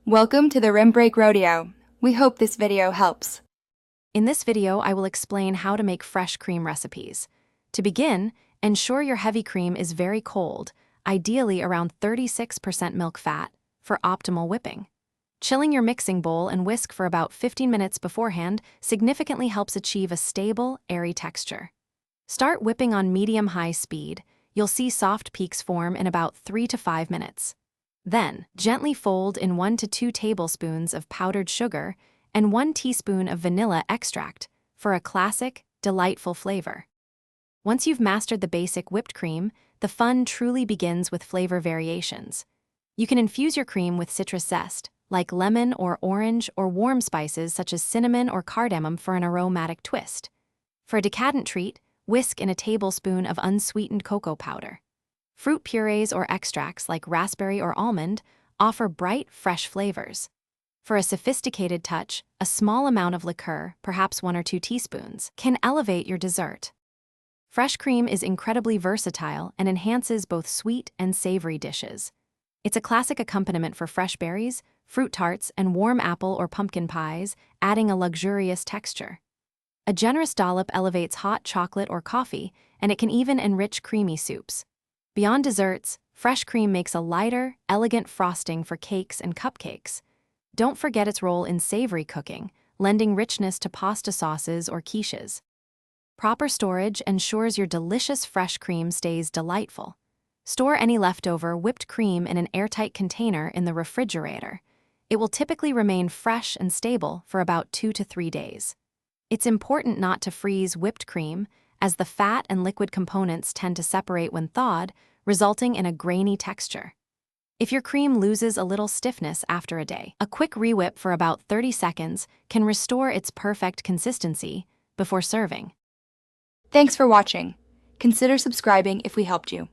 Welcome to the Rim Break Rodeo. We hope this video helps. In this video, I will explain how to make fresh cream recipes. To begin, ensure your heavy cream is very cold, ideally around 36% milk fat, for optimal whipping. Chilling your mixing bowl and whisk for about 15 minutes beforehand significantly helps achieve a stable, airy texture. Start whipping on medium-high speed. You'll see soft peaks form in about 3 to 5 minutes. Then, gently fold in 1 to 2 tablespoons of powdered sugar and 1 teaspoon of vanilla extract for a classic, delightful flavor. Once you've mastered the basic whipped cream, the fun truly begins with flavor variations. You can infuse your cream with citrus zest, like lemon or orange, or warm spices such as cinnamon or cardamom for an aromatic twist. For a decadent treat, whisk in a tablespoon of unsweetened cocoa powder. Fruit purees or extracts like raspberry or almond offer bright, fresh flavors. For a sophisticated touch, a small amount of liqueur, perhaps 1 or 2 teaspoons, can elevate your dessert. Fresh cream is incredibly versatile and enhances both sweet and savory dishes. It's a classic accompaniment for fresh berries, fruit tarts, and warm apple or pumpkin pies, adding a luxurious texture. A generous dollop elevates hot chocolate or coffee, and it can even enrich creamy soups. Beyond desserts, fresh cream makes a lighter, elegant frosting for cakes and cupcakes. Don't forget its role in savory cooking, lending richness to pasta sauces or quiches. Proper storage ensures your delicious fresh cream stays delightful. Store any leftover whipped cream in an airtight container in the refrigerator. It will typically remain fresh and stable for about 2 to 3 days. It's important not to freeze whipped cream, as the fat and liquid components tend to separate when thawed, resulting in a grainy texture. If your cream loses a little stiffness after a day, a quick re-whip for about 30 seconds can restore its perfect consistency before serving. Thanks for watching. Consider subscribing if we helped you.